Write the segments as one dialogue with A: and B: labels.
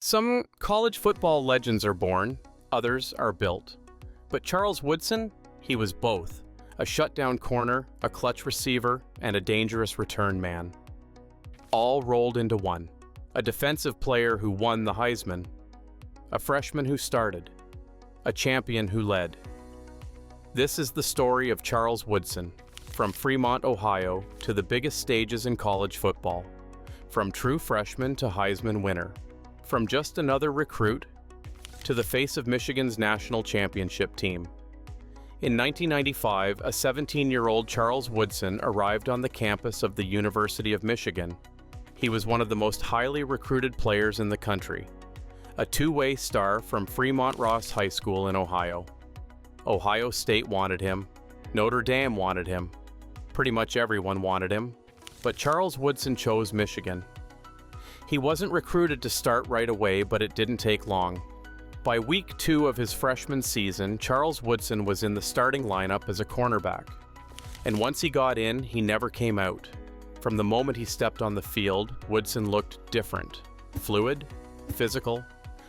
A: Some college football legends are born, others are built. But Charles Woodson, he was both. A shutdown corner, a clutch receiver, and a dangerous return man. All rolled into one. A defensive player who won the Heisman. A freshman who started. A champion who led. This is the story of Charles Woodson, from Fremont, Ohio, to the biggest stages in college football. From true freshman to Heisman winner. From just another recruit to the face of Michigan's national championship team. In 1995, a 17-year-old Charles Woodson arrived on the campus of the University of Michigan. He was one of the most highly recruited players in the country. A two-way star from Fremont Ross High School in Ohio. Ohio State wanted him. Notre Dame wanted him. Pretty much everyone wanted him. But Charles Woodson chose Michigan. He wasn't recruited to start right away, but it didn't take long. By week 2 of his freshman season, Charles Woodson was in the starting lineup as a cornerback. And once he got in, he never came out. From the moment he stepped on the field, Woodson looked different. Fluid, physical,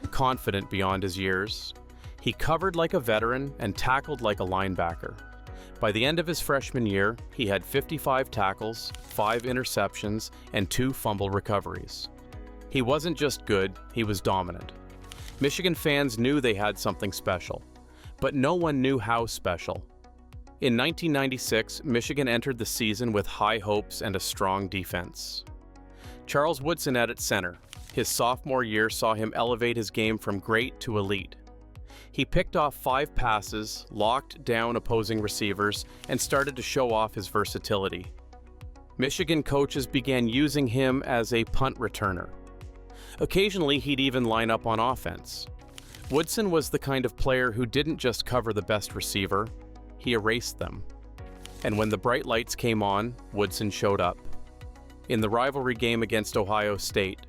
A: confident beyond his years. He covered like a veteran and tackled like a linebacker. By the end of his freshman year, he had 55 tackles, 5 interceptions, and 2 fumble recoveries. He wasn't just good, he was dominant. Michigan fans knew they had something special, but no one knew how special. In 1996, Michigan entered the season with high hopes and a strong defense. Charles Woodson at its center. His sophomore year saw him elevate his game from great to elite. He picked off 5 passes, locked down opposing receivers, and started to show off his versatility. Michigan coaches began using him as a punt returner. Occasionally, he'd even line up on offense. Woodson was the kind of player who didn't just cover the best receiver, he erased them. And when the bright lights came on, Woodson showed up. In the rivalry game against Ohio State,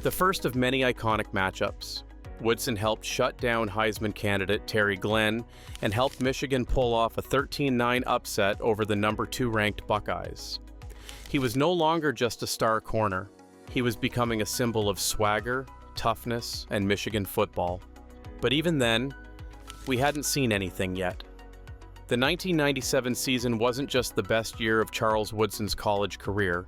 A: the first of many iconic matchups, Woodson helped shut down Heisman candidate Terry Glenn and helped Michigan pull off a 13-9 upset over the number 2 ranked Buckeyes. He was no longer just a star corner. He was becoming a symbol of swagger, toughness, and Michigan football. But even then, we hadn't seen anything yet. The 1997 season wasn't just the best year of Charles Woodson's college career.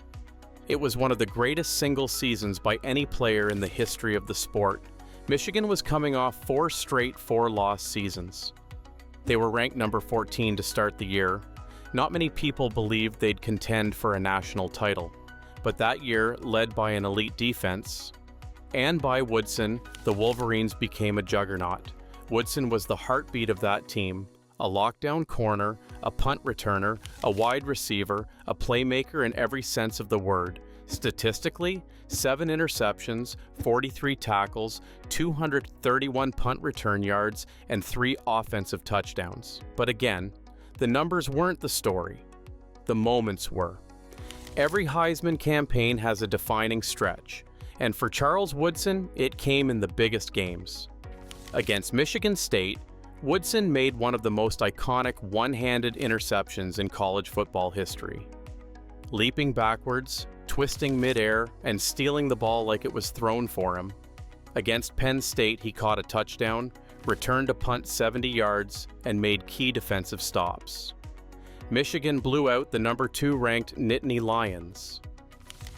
A: It was one of the greatest single seasons by any player in the history of the sport. Michigan was coming off 4 straight 4-loss seasons. They were ranked number 14 to start the year. Not many people believed they'd contend for a national title. But that year, led by an elite defense, and by Woodson, the Wolverines became a juggernaut. Woodson was the heartbeat of that team, a lockdown corner, a punt returner, a wide receiver, a playmaker in every sense of the word. Statistically, 7 interceptions, 43 tackles, 231 punt return yards, and 3 offensive touchdowns. But again, the numbers weren't the story. The moments were. Every Heisman campaign has a defining stretch, and for Charles Woodson, it came in the biggest games. Against Michigan State, Woodson made one of the most iconic one-handed interceptions in college football history. Leaping backwards, twisting midair, and stealing the ball like it was thrown for him. Against Penn State, he caught a touchdown, returned a punt 70 yards, and made key defensive stops. Michigan blew out the number 2 ranked Nittany Lions.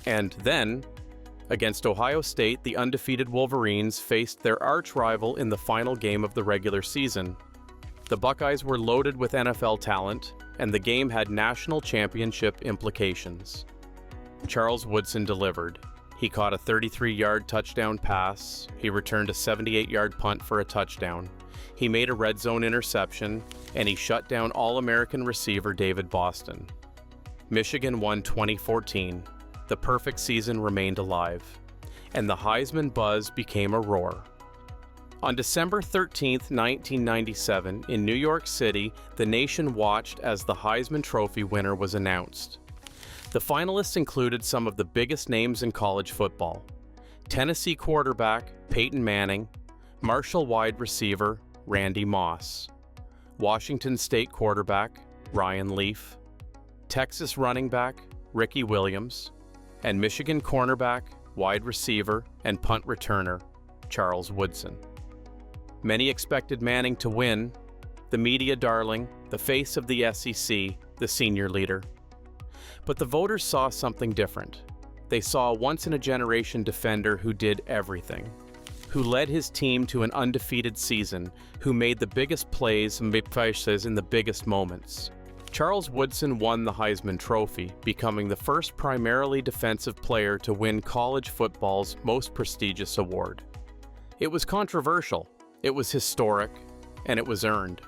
A: And then, against Ohio State, the undefeated Wolverines faced their arch-rival in the final game of the regular season. The Buckeyes were loaded with NFL talent, and the game had national championship implications. Charles Woodson delivered. He caught a 33-yard touchdown pass. He returned a 78-yard punt for a touchdown. He made a red zone interception, and he shut down All-American receiver David Boston. Michigan won 2014. The perfect season remained alive, and the Heisman buzz became a roar. On December 13, 1997, in New York City, the nation watched as the Heisman Trophy winner was announced. The finalists included some of the biggest names in college football: Tennessee quarterback Peyton Manning, Marshall wide receiver Randy Moss, Washington State quarterback Ryan Leaf, Texas running back Ricky Williams, and Michigan cornerback, wide receiver, and punt returner Charles Woodson. Many expected Manning to win, the media darling, the face of the SEC, the senior leader. But the voters saw something different. They saw a once-in-a-generation defender who did everything, who led his team to an undefeated season, who made the biggest plays and in the biggest moments. Charles Woodson won the Heisman Trophy, becoming the first primarily defensive player to win college football's most prestigious award. It was controversial, it was historic, and it was earned.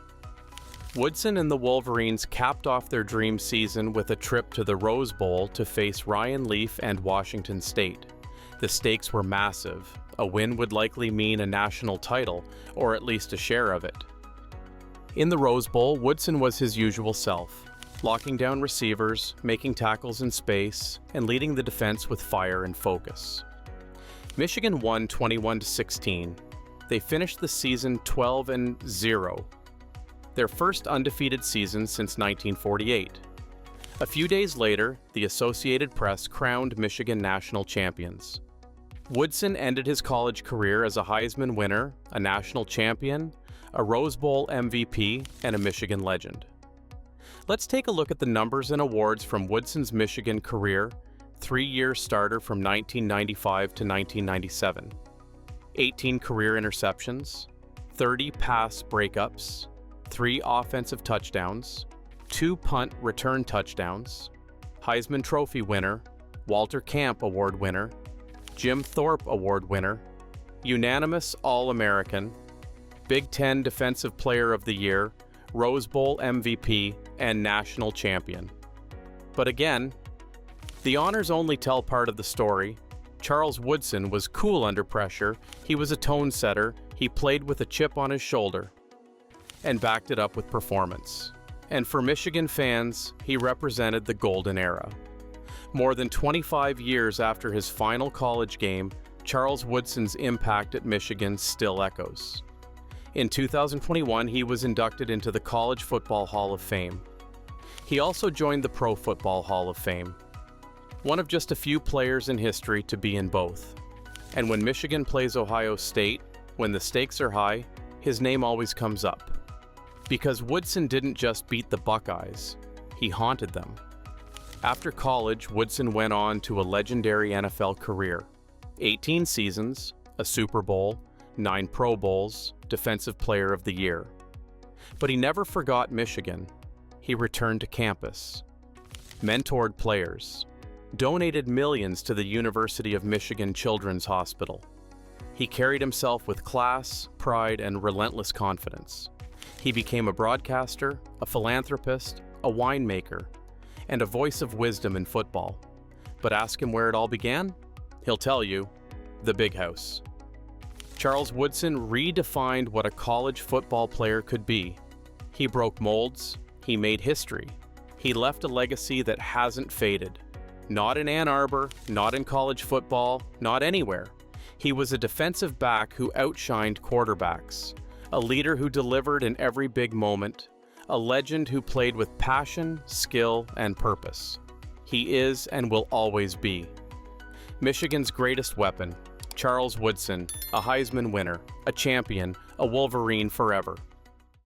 A: Woodson and the Wolverines capped off their dream season with a trip to the Rose Bowl to face Ryan Leaf and Washington State. The stakes were massive. A win would likely mean a national title, or at least a share of it. In the Rose Bowl, Woodson was his usual self, locking down receivers, making tackles in space, and leading the defense with fire and focus. Michigan won 21-16. They finished the season 12-0. Their first undefeated season since 1948. A few days later, the Associated Press crowned Michigan national champions. Woodson ended his college career as a Heisman winner, a national champion, a Rose Bowl MVP, and a Michigan legend. Let's take a look at the numbers and awards from Woodson's Michigan career, 3-year starter from 1995 to 1997. 18 career interceptions, 30 pass breakups, 3 offensive touchdowns, 2 punt return touchdowns, Heisman Trophy winner, Walter Camp Award winner, Jim Thorpe Award winner, unanimous All-American, Big Ten Defensive Player of the Year, Rose Bowl MVP, and national champion. But again, the honors only tell part of the story. Charles Woodson was cool under pressure, he was a tone setter, he played with a chip on his shoulder, and backed it up with performance. And for Michigan fans, he represented the golden era. More than 25 years after his final college game, Charles Woodson's impact at Michigan still echoes. In 2021, he was inducted into the College Football Hall of Fame. He also joined the Pro Football Hall of Fame, one of just a few players in history to be in both. And when Michigan plays Ohio State, when the stakes are high, his name always comes up. Because Woodson didn't just beat the Buckeyes, he haunted them. After college, Woodson went on to a legendary NFL career. 18 seasons, a Super Bowl, 9 Pro Bowls, Defensive Player of the Year. But he never forgot Michigan. He returned to campus, mentored players, donated millions to the University of Michigan Children's Hospital. He carried himself with class, pride, and relentless confidence. He became a broadcaster, a philanthropist, a winemaker, and a voice of wisdom in football. But ask him where it all began? He'll tell you, the Big House. Charles Woodson redefined what a college football player could be. He broke molds, he made history. He left a legacy that hasn't faded. Not in Ann Arbor, not in college football, not anywhere. He was a defensive back who outshined quarterbacks, a leader who delivered in every big moment, a legend who played with passion, skill, and purpose. He is and will always be Michigan's greatest weapon, Charles Woodson, a Heisman winner, a champion, a Wolverine forever.